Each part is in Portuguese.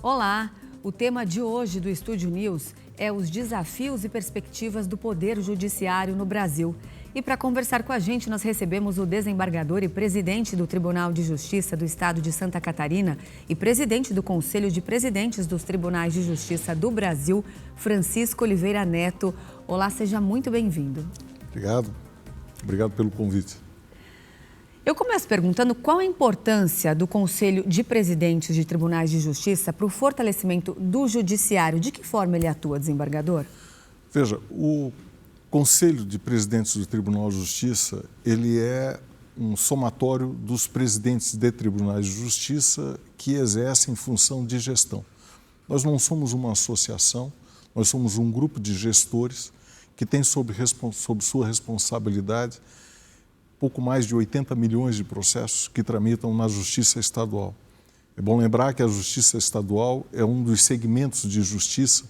Olá! O tema de hoje do Estúdio News é os desafios e perspectivas do Poder Judiciário no Brasil. E para conversar com a gente, nós recebemos o desembargador e presidente do Tribunal de Justiça do Estado de Santa Catarina e presidente do Conselho de Presidentes dos Tribunais de Justiça do Brasil, Francisco Oliveira Neto. Olá, seja muito bem-vindo. Obrigado. Obrigado pelo convite. Eu começo perguntando qual a importância do Conselho de Presidentes de Tribunais de Justiça para o fortalecimento do Judiciário. De que forma ele atua, desembargador? Veja, o Conselho de Presidentes do Tribunal de Justiça, ele é um somatório dos presidentes de tribunais de justiça que exercem função de gestão. Nós não somos uma associação, nós somos um grupo de gestores que tem sob sua responsabilidade pouco mais de 80 milhões de processos que tramitam na Justiça Estadual. É bom lembrar que a Justiça Estadual é um dos segmentos de justiça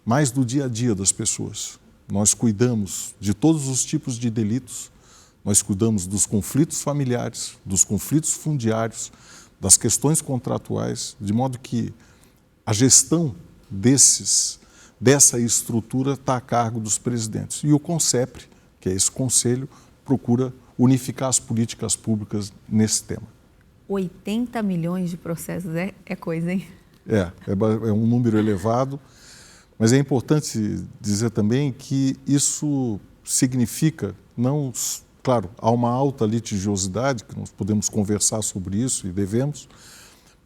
mais do dia a dia das pessoas. Nós cuidamos de todos os tipos de delitos, nós cuidamos dos conflitos familiares, dos conflitos fundiários, das questões contratuais, de modo que a gestão dessa estrutura está a cargo dos presidentes. E o CONCEPRE, que é esse conselho, procura unificar as políticas públicas nesse tema. 80 milhões de processos é coisa, hein? É um número elevado, mas é importante dizer também que isso significa, não, claro, há uma alta litigiosidade, que nós podemos conversar sobre isso e devemos,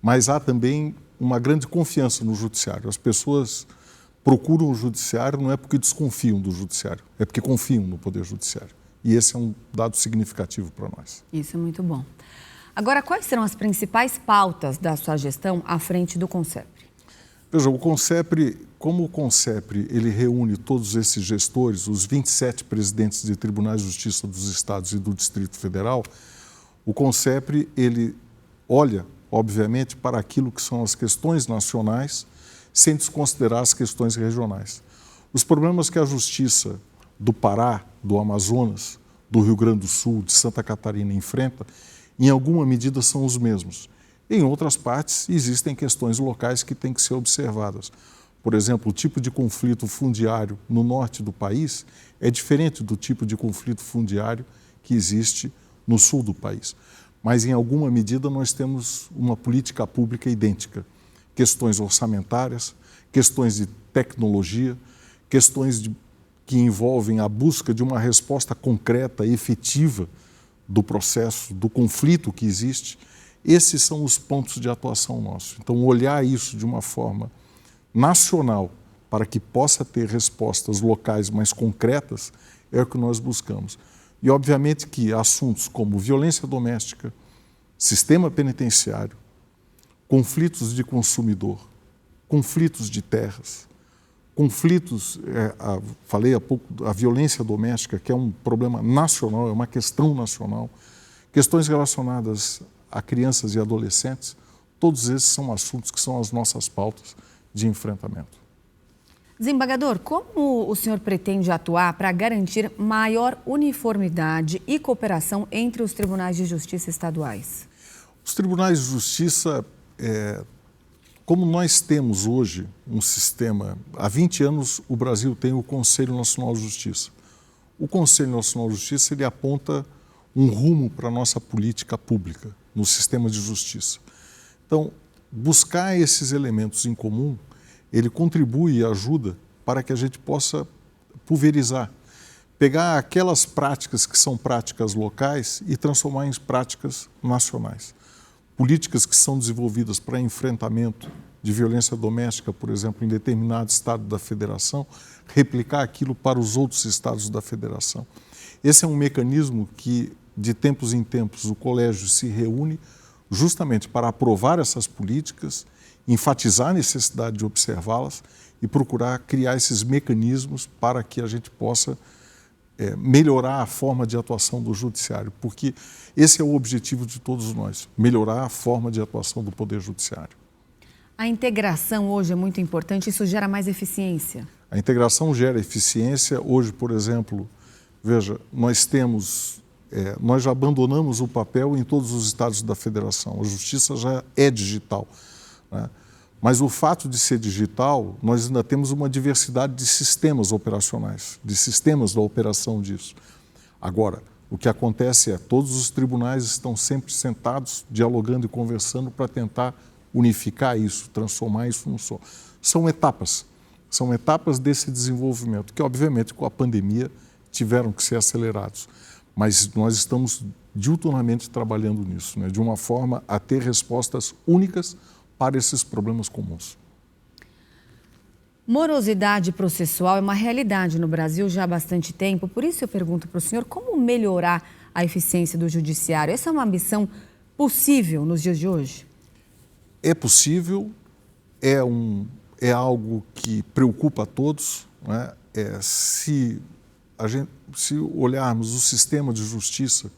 mas há também uma grande confiança no judiciário. As pessoas procuram o judiciário não é porque desconfiam do judiciário, é porque confiam no poder judiciário. E esse é um dado significativo para nós. Isso é muito bom. Agora, quais serão as principais pautas da sua gestão à frente do CONCEPRE? Veja, o CONCEPRE, como o CONCEPRE ele reúne todos esses gestores, os 27 presidentes de tribunais de justiça dos estados e do Distrito Federal, o CONCEPRE ele olha, obviamente, para aquilo que são as questões nacionais, sem desconsiderar as questões regionais. Os problemas que a justiça do Pará, do Amazonas, do Rio Grande do Sul, de Santa Catarina enfrenta, em alguma medida são os mesmos. Em outras partes, existem questões locais que têm que ser observadas. Por exemplo, o tipo de conflito fundiário no norte do país é diferente do tipo de conflito fundiário que existe no sul do país. Mas, em alguma medida, nós temos uma política pública idêntica. Questões orçamentárias, questões de tecnologia, questões que envolvem a busca de uma resposta concreta e efetiva do processo, do conflito que existe. Esses são os pontos de atuação nossos. Então, olhar isso de uma forma nacional para que possa ter respostas locais mais concretas é o que nós buscamos. E, obviamente, que assuntos como violência doméstica, sistema penitenciário, conflitos de consumidor, conflitos de terras, conflitos, falei há pouco, a violência doméstica, que é um problema nacional, é uma questão nacional, questões relacionadas a crianças e adolescentes, todos esses são assuntos que são as nossas pautas de enfrentamento. Desembargador, como o senhor pretende atuar para garantir maior uniformidade e cooperação entre os tribunais de justiça estaduais? Os tribunais de justiça, como nós temos hoje um sistema, há 20 anos o Brasil tem o Conselho Nacional de Justiça. O Conselho Nacional de Justiça ele aponta um rumo para a nossa política pública no sistema de justiça. Então, buscar esses elementos em comum, ele contribui e ajuda para que a gente possa pulverizar, pegar aquelas práticas que são práticas locais e transformar em práticas nacionais. Políticas que são desenvolvidas para enfrentamento de violência doméstica, por exemplo, em determinado estado da federação, replicar aquilo para os outros estados da federação. Esse é um mecanismo que, de tempos em tempos, o colégio se reúne justamente para aprovar essas políticas, enfatizar a necessidade de observá-las e procurar criar esses mecanismos para que a gente possa melhorar a forma de atuação do judiciário, porque esse é o objetivo de todos nós, melhorar a forma de atuação do Poder Judiciário. A integração hoje é muito importante, isso gera mais eficiência? A integração gera eficiência. Hoje, por exemplo, veja, nós já abandonamos o papel em todos os estados da federação, a justiça já é digital, né? Mas o fato de ser digital, nós ainda temos uma diversidade de sistemas operacionais, de sistemas da operação disso. Agora, o que acontece é todos os tribunais estão sempre sentados, dialogando e conversando para tentar unificar isso, transformar isso num só. São etapas desse desenvolvimento, que obviamente com a pandemia tiveram que ser acelerados. Mas nós estamos diuturnamente trabalhando nisso, né, de uma forma a ter respostas únicas para esses problemas comuns. Morosidade processual é uma realidade no Brasil já há bastante tempo, por isso eu pergunto para o senhor como melhorar a eficiência do judiciário. Essa é uma missão possível nos dias de hoje? É possível, é algo que preocupa a todos, né? Se olharmos o sistema de justiça,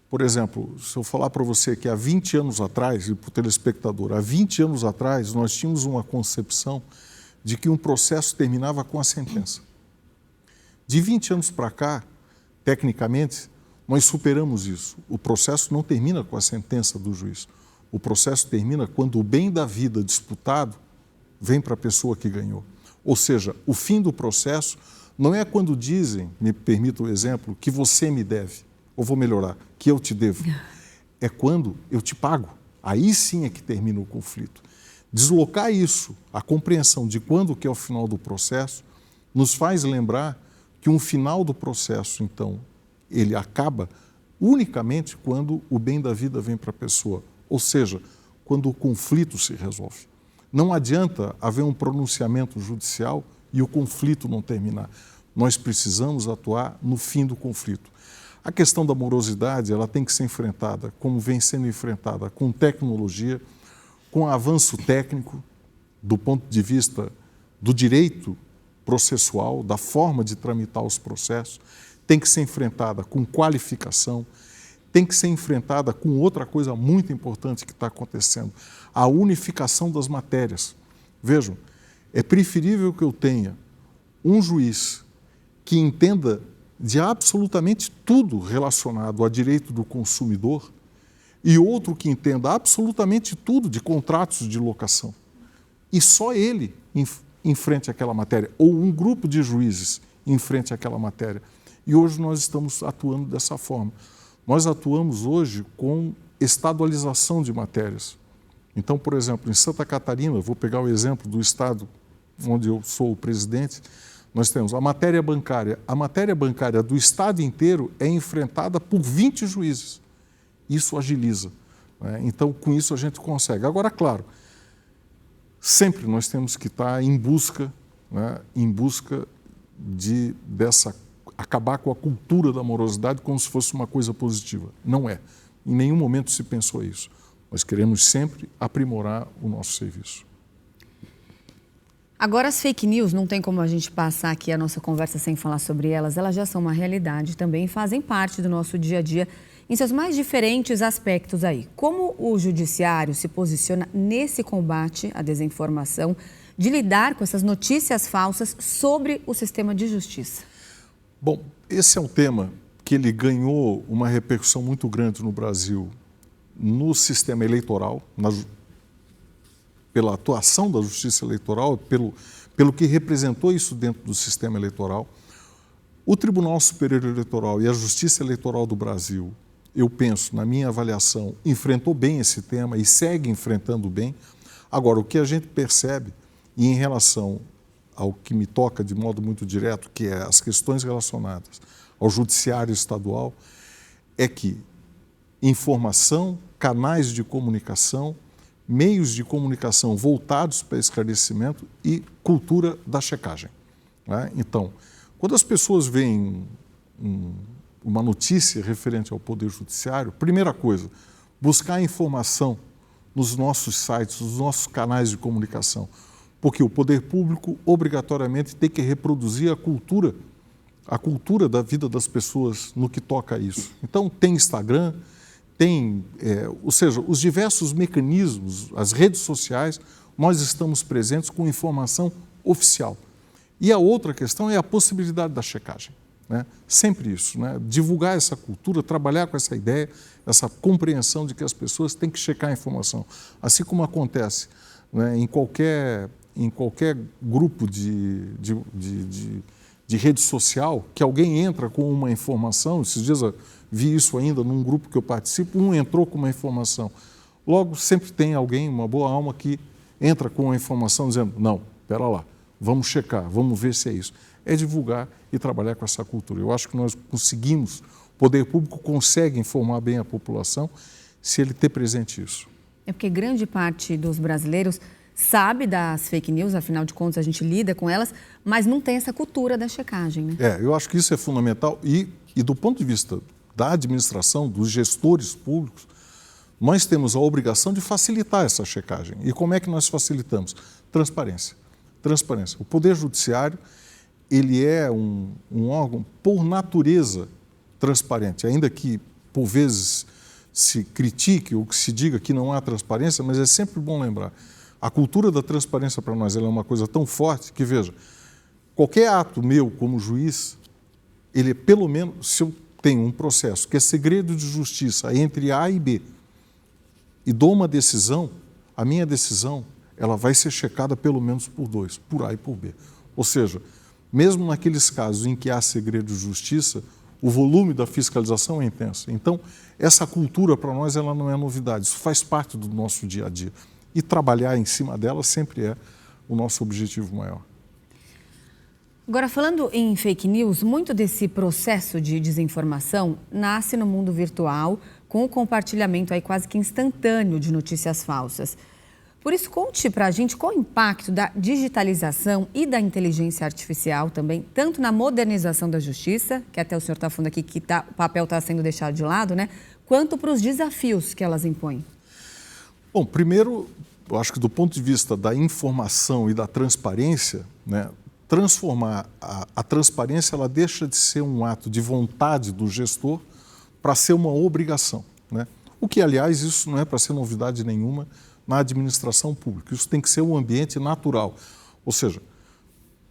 por exemplo, se eu falar para você que há 20 anos atrás, e para o telespectador, há 20 anos atrás nós tínhamos uma concepção de que um processo terminava com a sentença. De 20 anos para cá, tecnicamente, nós superamos isso. O processo não termina com a sentença do juiz. O processo termina quando o bem da vida disputado vem para a pessoa que ganhou. Ou seja, o fim do processo não é quando dizem, me permita o exemplo, que você me deve, ou vou melhorar, que eu te devo. É quando eu te pago. Aí sim é que termina o conflito. Deslocar isso, a compreensão de quando que é o final do processo, nos faz lembrar que um final do processo, então, ele acaba unicamente quando o bem da vida vem para a pessoa, ou seja, quando o conflito se resolve. Não adianta haver um pronunciamento judicial e o conflito não terminar. Nós precisamos atuar no fim do conflito. A questão da morosidade, ela tem que ser enfrentada, como vem sendo enfrentada, com tecnologia, com avanço técnico, do ponto de vista do direito processual, da forma de tramitar os processos, tem que ser enfrentada com qualificação, tem que ser enfrentada com outra coisa muito importante que está acontecendo, a unificação das matérias. Vejam, é preferível que eu tenha um juiz que entenda de absolutamente tudo relacionado a direito do consumidor e outro que entenda absolutamente tudo de contratos de locação. E só ele enfrente aquela matéria, ou um grupo de juízes enfrente aquela matéria. E hoje nós estamos atuando dessa forma. Nós atuamos hoje com estadualização de matérias. Então, por exemplo, em Santa Catarina, vou pegar o exemplo do estado onde eu sou o presidente, nós temos a matéria bancária. A matéria bancária do estado inteiro é enfrentada por 20 juízes. Isso agiliza, né? Então, com isso a gente consegue. Agora, claro, sempre nós temos que estar em busca, né, dessa acabar com a cultura da morosidade como se fosse uma coisa positiva. Não é. Em nenhum momento se pensou isso. Nós queremos sempre aprimorar o nosso serviço. Agora, as fake news, não tem como a gente passar aqui a nossa conversa sem falar sobre elas. Elas já são uma realidade também, fazem parte do nosso dia a dia em seus mais diferentes aspectos aí. Como o judiciário se posiciona nesse combate à desinformação, de lidar com essas notícias falsas sobre o sistema de justiça? Bom, esse é um tema que ele ganhou uma repercussão muito grande no Brasil, no sistema eleitoral, pela atuação da justiça eleitoral, pelo que representou isso dentro do sistema eleitoral. O Tribunal Superior Eleitoral e a Justiça Eleitoral do Brasil, eu penso, na minha avaliação, enfrentou bem esse tema e segue enfrentando bem. Agora, o que a gente percebe, e em relação ao que me toca de modo muito direto, que é as questões relacionadas ao judiciário estadual, é que informação, canais de comunicação, meios de comunicação voltados para esclarecimento e cultura da checagem, né? Então, quando as pessoas veem uma notícia referente ao Poder Judiciário, primeira coisa, buscar informação nos nossos sites, nos nossos canais de comunicação, porque o poder público obrigatoriamente tem que reproduzir a cultura da vida das pessoas no que toca a isso. Então, tem Instagram, ou seja, os diversos mecanismos, as redes sociais, nós estamos presentes com informação oficial. E a outra questão é a possibilidade da checagem, né? Sempre isso, né? Divulgar essa cultura, trabalhar com essa ideia, essa compreensão de que as pessoas têm que checar a informação. Assim como acontece né, em qualquer grupo de rede social, que alguém entra com uma informação, esses dias eu vi isso ainda num grupo que eu participo, um entrou com uma informação. Logo, sempre tem alguém, uma boa alma, que entra com uma informação dizendo, não, espera lá, vamos checar, vamos ver se é isso. É divulgar e trabalhar com essa cultura. Eu acho que nós conseguimos, o poder público consegue informar bem a população se ele ter presente isso. É porque grande parte dos brasileiros sabe das fake news, afinal de contas a gente lida com elas, mas não tem essa cultura da checagem, né? Eu acho que isso é fundamental e do ponto de vista da administração, dos gestores públicos, nós temos a obrigação de facilitar essa checagem. E como é que nós facilitamos? Transparência. Transparência. O Poder Judiciário, ele é um órgão, por natureza, transparente, ainda que, por vezes, se critique ou que se diga que não há transparência, mas é sempre bom lembrar. A cultura da transparência para nós ela é uma coisa tão forte que, veja, qualquer ato meu como juiz, ele é pelo menos, se eu tenho um processo que é segredo de justiça entre A e B, e dou uma decisão, a minha decisão ela vai ser checada pelo menos por dois, por A e por B. Ou seja, mesmo naqueles casos em que há segredo de justiça, o volume da fiscalização é intenso. Então, essa cultura para nós ela não é novidade, isso faz parte do nosso dia a dia. E trabalhar em cima dela sempre é o nosso objetivo maior. Agora, falando em fake news, muito desse processo de desinformação nasce no mundo virtual, com o compartilhamento aí quase que instantâneo de notícias falsas. Por isso, conte para a gente qual o impacto da digitalização e da inteligência artificial também, tanto na modernização da justiça, que até o senhor está falando aqui que o papel está sendo deixado de lado, né? Quanto para os desafios que elas impõem. Bom, primeiro, eu acho que do ponto de vista da informação e da transparência, né, transformar a transparência, ela deixa de ser um ato de vontade do gestor para ser uma obrigação, né? O que, aliás, isso não é para ser novidade nenhuma na administração pública. Isso tem que ser um ambiente natural. Ou seja,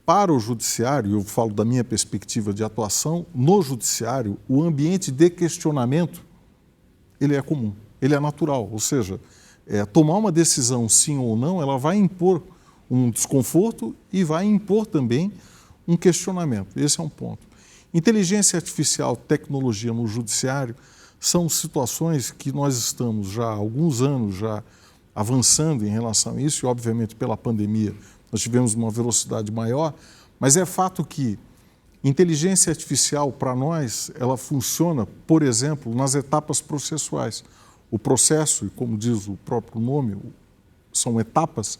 para o judiciário, eu falo da minha perspectiva de atuação, no judiciário, o ambiente de questionamento, ele é comum, ele é natural. Ou seja, tomar uma decisão sim ou não, ela vai impor um desconforto e vai impor também um questionamento. Esse é um ponto. Inteligência artificial, tecnologia no judiciário são situações que nós estamos já há alguns anos já avançando em relação a isso e, obviamente, pela pandemia nós tivemos uma velocidade maior, mas é fato que inteligência artificial, para nós, ela funciona, por exemplo, nas etapas processuais. O processo, e como diz o próprio nome, são etapas.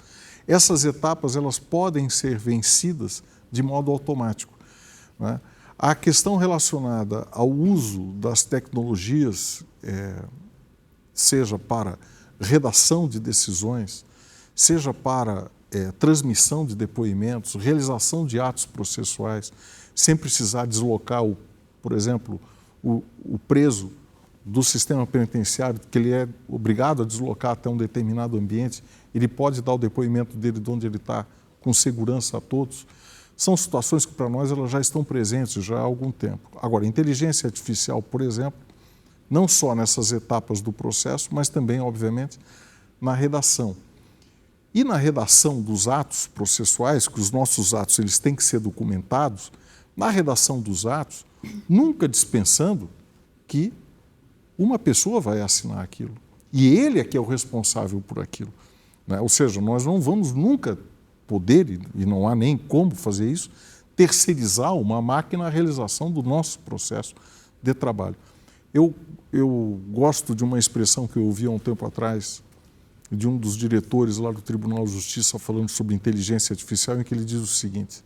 Essas etapas elas podem ser vencidas de modo automático, né? A questão relacionada ao uso das tecnologias, seja para redação de decisões, seja para transmissão de depoimentos, realização de atos processuais, sem precisar deslocar, por exemplo, o preso do sistema penitenciário, que ele é obrigado a deslocar até um determinado ambiente, ele pode dar o depoimento dele de onde ele está com segurança a todos. São situações que para nós elas já estão presentes já há algum tempo. Agora, inteligência artificial, por exemplo, não só nessas etapas do processo, mas também, obviamente, na redação. E na redação dos atos processuais, que os nossos atos eles têm que ser documentados, na redação dos atos, nunca dispensando que uma pessoa vai assinar aquilo. E ele é que é o responsável por aquilo, né? Ou seja, nós não vamos nunca poder, e não há nem como fazer isso, terceirizar uma máquina a realização do nosso processo de trabalho. Eu gosto de uma expressão que eu ouvi há um tempo atrás, de um dos diretores lá do Tribunal de Justiça falando sobre inteligência artificial, em que ele diz o seguinte: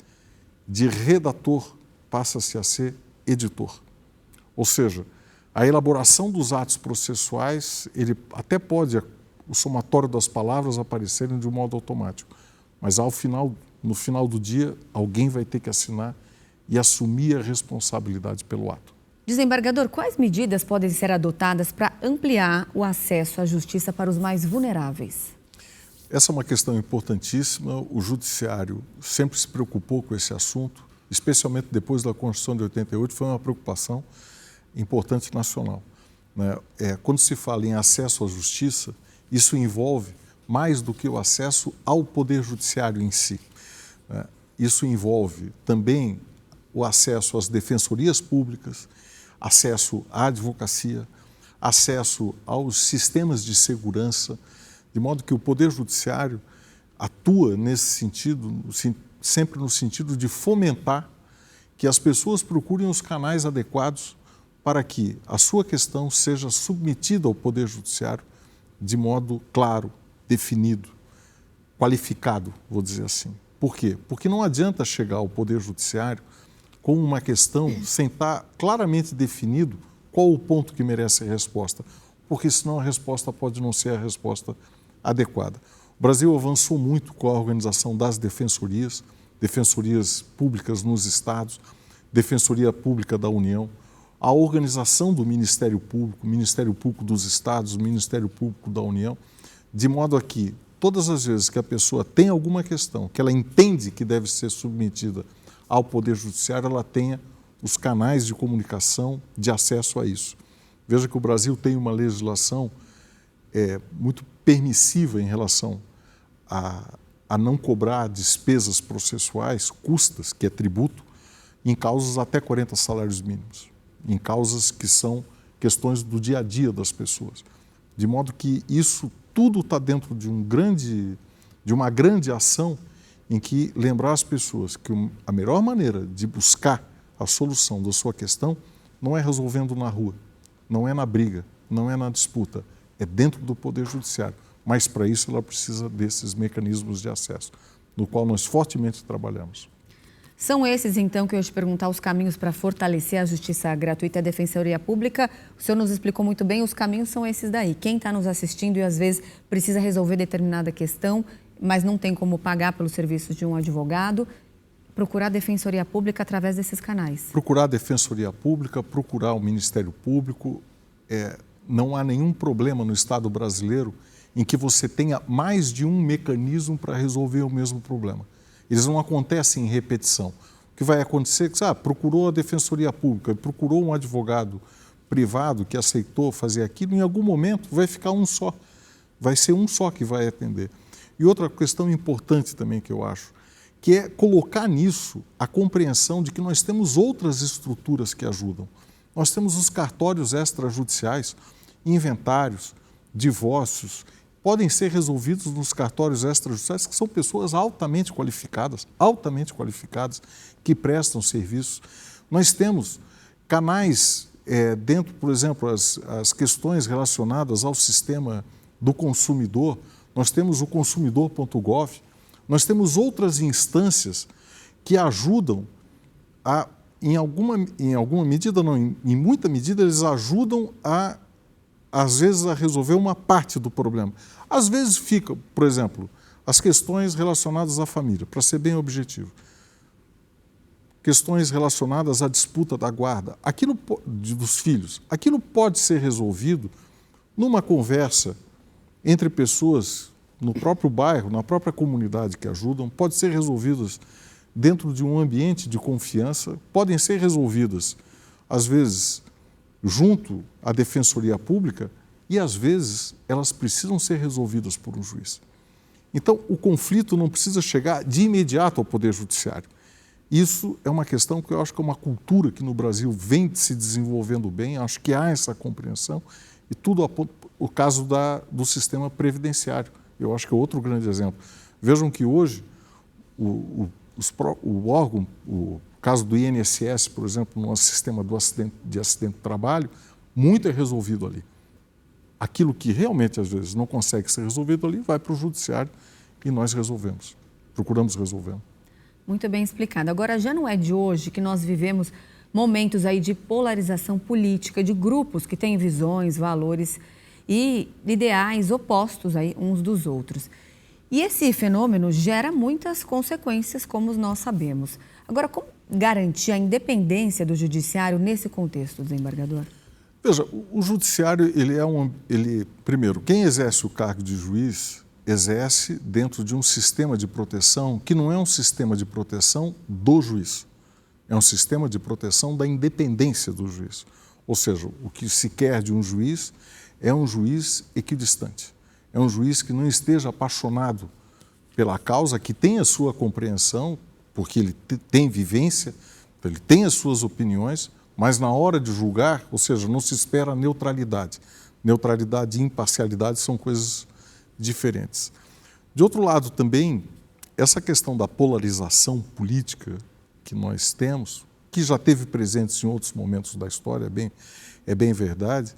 de redator passa-se a ser editor. Ou seja, a elaboração dos atos processuais, ele até pode, o somatório das palavras aparecerem de um modo automático, mas no final do dia, alguém vai ter que assinar e assumir a responsabilidade pelo ato. Desembargador, quais medidas podem ser adotadas para ampliar o acesso à justiça para os mais vulneráveis? Essa é uma questão importantíssima. O Judiciário sempre se preocupou com esse assunto, especialmente depois da Constituição de 88, foi uma preocupação importante nacional, né? Quando se fala em acesso à justiça, isso envolve mais do que o acesso ao Poder Judiciário em si. Isso envolve também o acesso às defensorias públicas, acesso à advocacia, acesso aos sistemas de segurança, de modo que o Poder Judiciário atua nesse sentido, sempre no sentido de fomentar que as pessoas procurem os canais adequados para que a sua questão seja submetida ao Poder Judiciário de modo claro, definido, qualificado, vou dizer assim. Por quê? Porque não adianta chegar ao Poder Judiciário com uma questão sem estar claramente definido qual o ponto que merece a resposta, porque senão a resposta pode não ser a resposta adequada. O Brasil avançou muito com a organização das defensorias públicas nos estados, Defensoria Pública da União, a organização do Ministério Público dos estados, o Ministério Público da União, de modo a que todas as vezes que a pessoa tem alguma questão que ela entende que deve ser submetida ao Poder Judiciário, ela tenha os canais de comunicação de acesso a isso. Veja que o Brasil tem uma legislação muito permissiva em relação a não cobrar despesas processuais, custas, que é tributo, em causas até 40 salários mínimos, em causas que são questões do dia a dia das pessoas. De modo que isso tudo está dentro de uma grande ação em que lembrar as pessoas que a melhor maneira de buscar a solução da sua questão não é resolvendo na rua, não é na briga, não é na disputa, é dentro do Poder Judiciário. Mas para isso ela precisa desses mecanismos de acesso, no qual nós fortemente trabalhamos. São esses, então, que eu ia te perguntar os caminhos para fortalecer a justiça gratuita e a defensoria pública. O senhor nos explicou muito bem, os caminhos são esses daí. Quem está nos assistindo e às vezes precisa resolver determinada questão, mas não tem como pagar pelos serviços de um advogado, procurar a defensoria pública através desses canais. Procurar a defensoria pública, procurar o Ministério Público. Não há nenhum problema no Estado brasileiro em que você tenha mais de um mecanismo para resolver o mesmo problema. Eles não acontecem em repetição. O que vai acontecer é que procurou a Defensoria Pública, procurou um advogado privado que aceitou fazer aquilo, em algum momento vai ficar um só. Vai ser um só que vai atender. E outra questão importante também que eu acho, que é colocar nisso a compreensão de que nós temos outras estruturas que ajudam. Nós temos os cartórios extrajudiciais, inventários, divórcios, podem ser resolvidos nos cartórios extrajudiciais, que são pessoas altamente qualificadas, que prestam serviços. Nós temos canais dentro, por exemplo, as questões relacionadas ao sistema do consumidor, nós temos o consumidor.gov, nós temos outras instâncias que ajudam em alguma medida, não, em muita medida, eles ajudam às vezes, a resolver uma parte do problema. Às vezes fica, por exemplo, as questões relacionadas à família, para ser bem objetivo. Questões relacionadas à disputa da guarda, dos filhos. Aquilo pode ser resolvido numa conversa entre pessoas no próprio bairro, na própria comunidade que ajudam, pode ser resolvidas dentro de um ambiente de confiança, podem ser resolvidas, às vezes, junto à Defensoria Pública, e às vezes elas precisam ser resolvidas por um juiz. Então, o conflito não precisa chegar de imediato ao Poder Judiciário. Isso é uma questão que eu acho que é uma cultura que no Brasil vem se desenvolvendo bem, acho que há essa compreensão, e tudo o caso do sistema previdenciário, eu acho que é outro grande exemplo. Vejam que hoje o órgão, o caso do INSS, por exemplo, no sistema de acidente de trabalho, muito é resolvido ali. Aquilo que realmente, às vezes, não consegue ser resolvido ali, vai para o judiciário e nós resolvemos, procuramos resolver. Muito bem explicado. Agora, já não é de hoje que nós vivemos momentos aí de polarização política, de grupos que têm visões, valores e ideais opostos aí uns dos outros. E esse fenômeno gera muitas consequências, como nós sabemos. Agora, como garantir a independência do judiciário nesse contexto, desembargador? Veja, o judiciário, primeiro, quem exerce o cargo de juiz, exerce dentro de um sistema de proteção que não é um sistema de proteção do juiz, é um sistema de proteção da independência do juiz. Ou seja, o que se quer de um juiz é um juiz equidistante, é um juiz que não esteja apaixonado pela causa, que tem a sua compreensão, porque ele tem vivência, ele tem as suas opiniões, mas na hora de julgar, ou seja, não se espera neutralidade. Neutralidade e imparcialidade são coisas diferentes. De outro lado também, essa questão da polarização política que nós temos, que já teve presente em outros momentos da história, é bem verdade,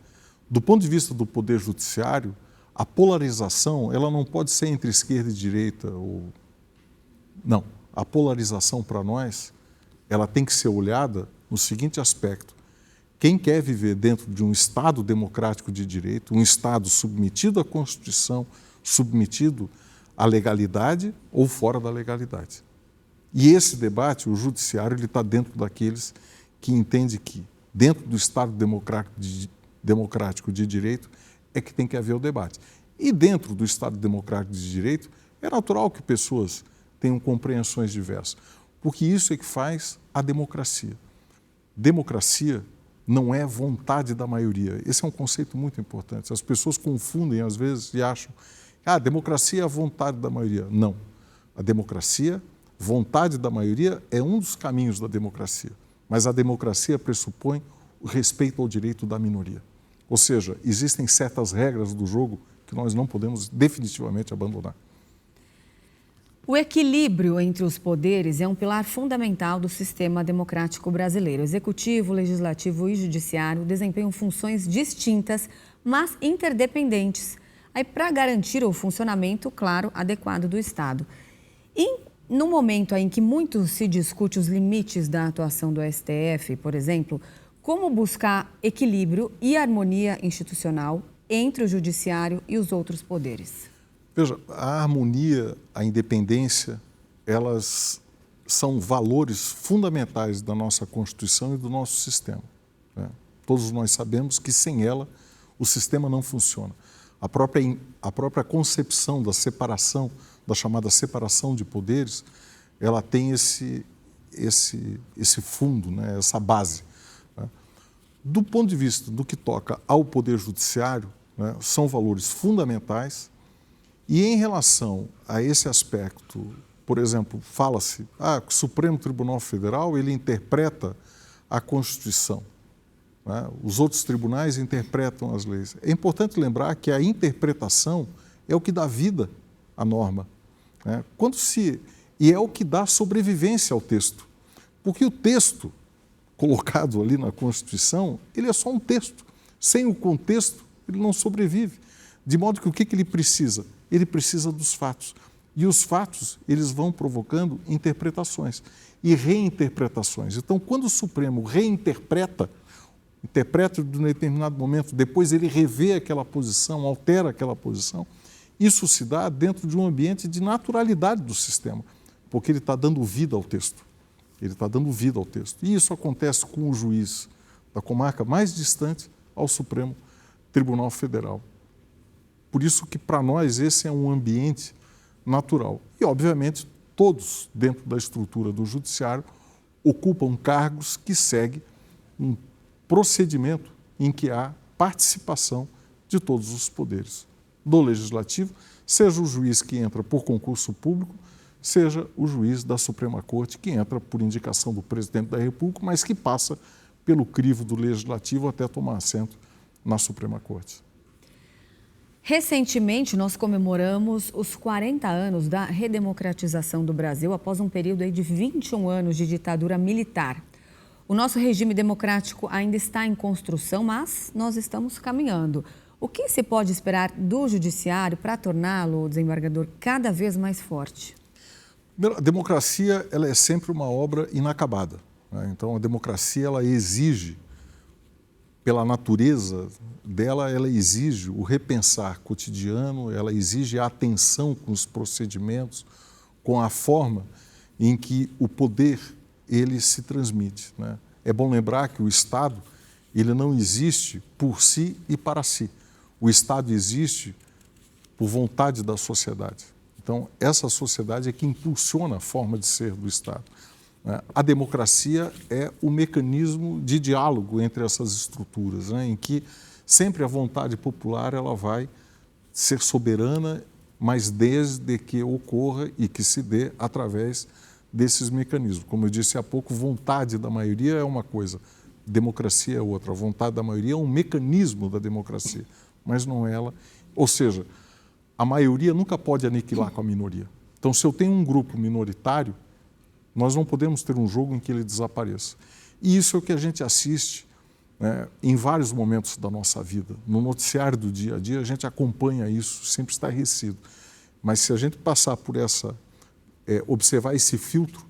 do ponto de vista do Poder Judiciário, a polarização ela não pode ser entre esquerda e direita. Não, a polarização para nós ela tem que ser olhada no seguinte aspecto: quem quer viver dentro de um Estado democrático de direito, um Estado submetido à Constituição, submetido à legalidade ou fora da legalidade. E esse debate, o Judiciário, ele está dentro daqueles que entendem que, dentro do Estado democrático de direito, é que tem que haver o debate. E dentro do Estado democrático de direito, é natural que pessoas tenham compreensões diversas, porque isso é que faz a democracia. Democracia não é vontade da maioria. Esse é um conceito muito importante. As pessoas confundem, às vezes, e acham que a democracia é a vontade da maioria. Não. A democracia, vontade da maioria, é um dos caminhos da democracia. Mas a democracia pressupõe o respeito ao direito da minoria. Ou seja, existem certas regras do jogo que nós não podemos definitivamente abandonar. O equilíbrio entre os poderes é um pilar fundamental do sistema democrático brasileiro. Executivo, legislativo e judiciário desempenham funções distintas, mas interdependentes, para garantir o funcionamento, claro, adequado do Estado. E no momento em que muito se discute os limites da atuação do STF, por exemplo, como buscar equilíbrio e harmonia institucional entre o judiciário e os outros poderes? Veja, a harmonia, a independência, elas são valores fundamentais da nossa Constituição e do nosso sistema, né? Todos nós sabemos que sem ela o sistema não funciona. A própria concepção da separação, da chamada separação de poderes, ela tem esse fundo, né? Essa base, né? Do ponto de vista do que toca ao Poder Judiciário, né? São valores fundamentais. E em relação a esse aspecto, por exemplo, fala-se que o Supremo Tribunal Federal ele interpreta a Constituição, né? Os outros tribunais interpretam as leis. É importante lembrar que a interpretação é o que dá vida à norma, né? E é o que dá sobrevivência ao texto, porque o texto colocado ali na Constituição, ele é só um texto. Sem o contexto, ele não sobrevive. De modo que o que ele precisa? Ele precisa dos fatos. E os fatos, eles vão provocando interpretações e reinterpretações. Então, quando o Supremo interpreta de um determinado momento, depois ele revê aquela posição, altera aquela posição, isso se dá dentro de um ambiente de naturalidade do sistema, porque ele está dando vida ao texto. Ele está dando vida ao texto. E isso acontece com o juiz da comarca mais distante ao Supremo Tribunal Federal. Por isso que, para nós, esse é um ambiente natural. E, obviamente, todos, dentro da estrutura do judiciário, ocupam cargos que seguem um procedimento em que há participação de todos os poderes. Do legislativo, seja o juiz que entra por concurso público, seja o juiz da Suprema Corte que entra por indicação do presidente da República, mas que passa pelo crivo do legislativo até tomar assento na Suprema Corte. Recentemente, nós comemoramos os 40 anos da redemocratização do Brasil após um período de 21 anos de ditadura militar. O nosso regime democrático ainda está em construção, mas nós estamos caminhando. O que se pode esperar do judiciário para torná-lo, desembargador, cada vez mais forte? A democracia ela é sempre uma obra inacabada, né? Então, a democracia ela exige, pela natureza dela, ela exige o repensar cotidiano, ela exige a atenção com os procedimentos, com a forma em que o poder ele se transmite, né? É bom lembrar que o Estado ele não existe por si e para si. O Estado existe por vontade da sociedade. Então, essa sociedade é que impulsiona a forma de ser do Estado. A democracia é o mecanismo de diálogo entre essas estruturas, né, em que sempre a vontade popular ela vai ser soberana, mas desde que ocorra e que se dê através desses mecanismos. Como eu disse há pouco, vontade da maioria é uma coisa, democracia é outra. A vontade da maioria é um mecanismo da democracia, mas não ela. Ou seja, a maioria nunca pode aniquilar com a minoria. Então, se eu tenho um grupo minoritário, nós não podemos ter um jogo em que ele desapareça. E isso é o que a gente assiste, né, em vários momentos da nossa vida. No noticiário do dia a dia, a gente acompanha isso, sempre estarrecido. Mas se a gente passar por observar esse filtro,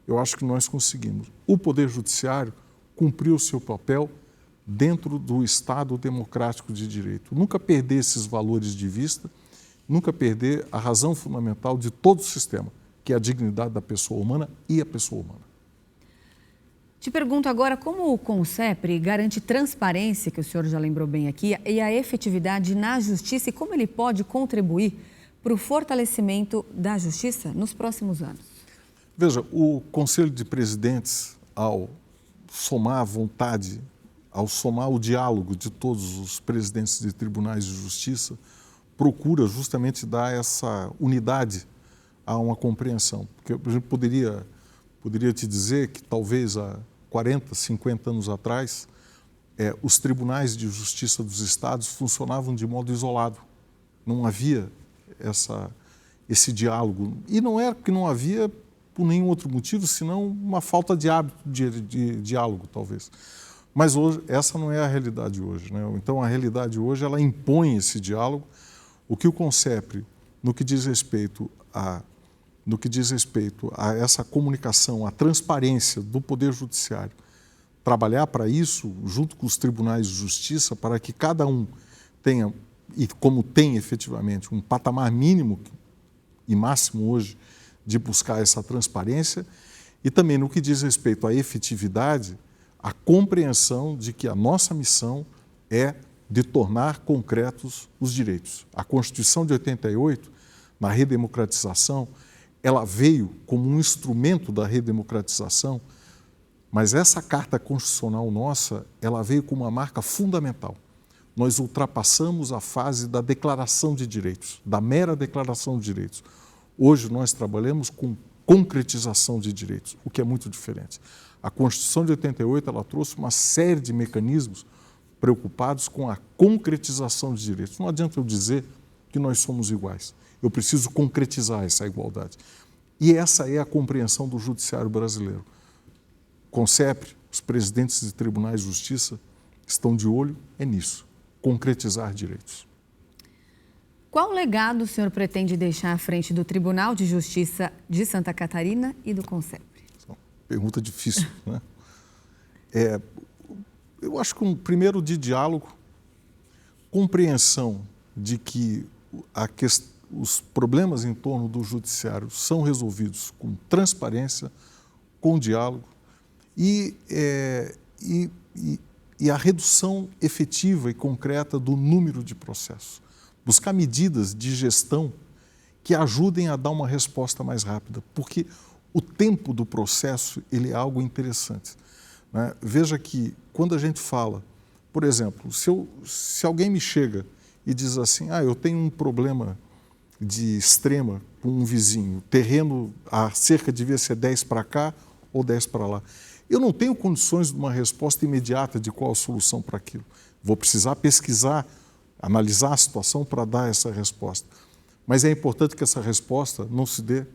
eu acho que nós conseguimos. O Poder Judiciário cumpriu o seu papel dentro do Estado democrático de direito. Nunca perder esses valores de vista, nunca perder a razão fundamental de todo o sistema, que é a dignidade da pessoa humana e a pessoa humana. Te pergunto agora como o CONSEPRE garante transparência, que o senhor já lembrou bem aqui, e a efetividade na justiça e como ele pode contribuir para o fortalecimento da justiça nos próximos anos. Veja, o Conselho de Presidentes, ao somar a vontade, ao somar o diálogo de todos os presidentes de tribunais de justiça, procura justamente dar essa unidade a uma compreensão. Porque a gente poderia te dizer que talvez há 40, 50 anos atrás, os tribunais de justiça dos estados funcionavam de modo isolado. Não havia esse diálogo. E não era que não havia por nenhum outro motivo, senão uma falta de hábito de diálogo, talvez. Mas hoje, essa não é a realidade hoje, né? Então, a realidade hoje, ela impõe esse diálogo. O que o CONSEPRE, no que diz respeito a essa comunicação, a transparência do Poder Judiciário, trabalhar para isso, junto com os tribunais de justiça, para que cada um tenha, e como tem efetivamente, um patamar mínimo e máximo hoje de buscar essa transparência, e também no que diz respeito à efetividade, a compreensão de que a nossa missão é de tornar concretos os direitos. A Constituição de 88, na redemocratização, ela veio como um instrumento da redemocratização, mas essa Carta Constitucional nossa, ela veio com uma marca fundamental. Nós ultrapassamos a fase da declaração de direitos, da mera declaração de direitos. Hoje nós trabalhamos com concretização de direitos, o que é muito diferente. A Constituição de 88, ela trouxe uma série de mecanismos preocupados com a concretização de direitos. Não adianta eu dizer que nós somos iguais. Eu preciso concretizar essa igualdade. E essa é a compreensão do judiciário brasileiro. CONSEPRE, os presidentes de tribunais de justiça estão de olho nisso, concretizar direitos. Qual legado o senhor pretende deixar à frente do Tribunal de Justiça de Santa Catarina e do CONSEPRE? Pergunta difícil, né? Eu acho que primeiro de diálogo, compreensão de que os problemas em torno do judiciário são resolvidos com transparência, com diálogo e a redução efetiva e concreta do número de processos. Buscar medidas de gestão que ajudem a dar uma resposta mais rápida, porque o tempo do processo ele é algo interessante, né? Veja que quando a gente fala, por exemplo, se alguém me chega e diz assim, eu tenho um problema de extrema com um vizinho, terreno, a cerca devia ser 10 para cá ou 10 para lá. Eu não tenho condições de uma resposta imediata de qual a solução para aquilo. Vou precisar pesquisar, analisar a situação para dar essa resposta. Mas é importante que essa resposta não se dê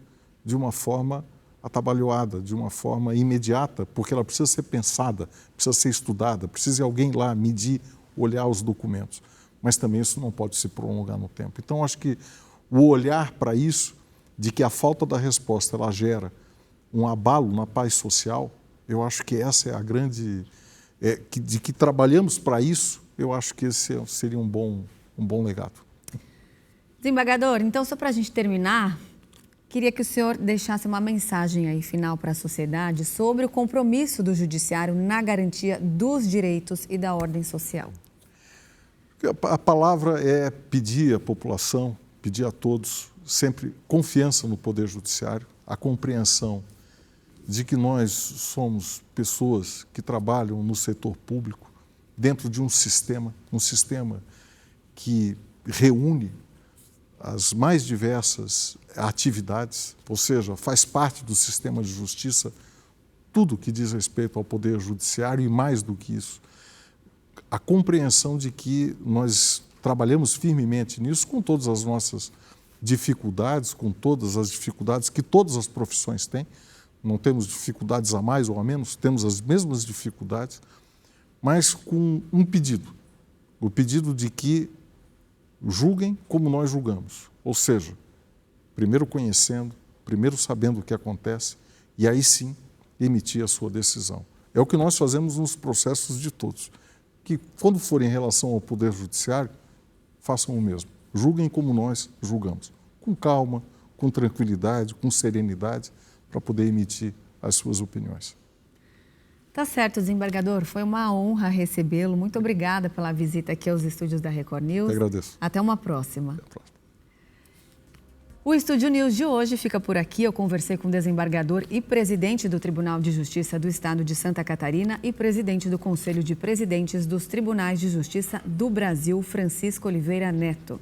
de uma forma atabalhoada, de uma forma imediata, porque ela precisa ser pensada, precisa ser estudada, precisa de alguém lá medir, olhar os documentos. Mas também isso não pode se prolongar no tempo. Então, acho que o olhar para isso, de que a falta da resposta ela gera um abalo na paz social, eu acho que essa é a grande... de que trabalhamos para isso, eu acho que esse seria um bom legado. Desembargador, então, só para a gente terminar, queria que o senhor deixasse uma mensagem aí final para a sociedade sobre o compromisso do Judiciário na garantia dos direitos e da ordem social. A palavra é pedir à população, pedir a todos, sempre confiança no Poder Judiciário, a compreensão de que nós somos pessoas que trabalham no setor público, dentro de um sistema que reúne as mais diversas atividades, ou seja, faz parte do sistema de justiça tudo que diz respeito ao Poder Judiciário e, mais do que isso, a compreensão de que nós trabalhamos firmemente nisso com todas as nossas dificuldades, com todas as dificuldades que todas as profissões têm. Não temos dificuldades a mais ou a menos, temos as mesmas dificuldades, mas com um pedido, o pedido de que julguem como nós julgamos, ou seja, primeiro conhecendo, primeiro sabendo o que acontece e aí sim emitir a sua decisão. É o que nós fazemos nos processos de todos, que quando for em relação ao Poder Judiciário, façam o mesmo, julguem como nós julgamos, com calma, com tranquilidade, com serenidade, para poder emitir as suas opiniões. Tá certo, desembargador. Foi uma honra recebê-lo. Muito obrigada pela visita aqui aos estúdios da Record News. Eu agradeço. Até uma próxima. Até a próxima. O Estúdio News de hoje fica por aqui. Eu conversei com o desembargador e presidente do Tribunal de Justiça do Estado de Santa Catarina e presidente do Conselho de Presidentes dos Tribunais de Justiça do Brasil, Francisco Oliveira Neto.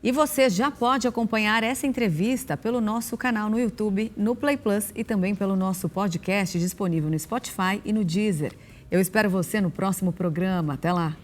E você já pode acompanhar essa entrevista pelo nosso canal no YouTube, no Play Plus e também pelo nosso podcast disponível no Spotify e no Deezer. Eu espero você no próximo programa. Até lá!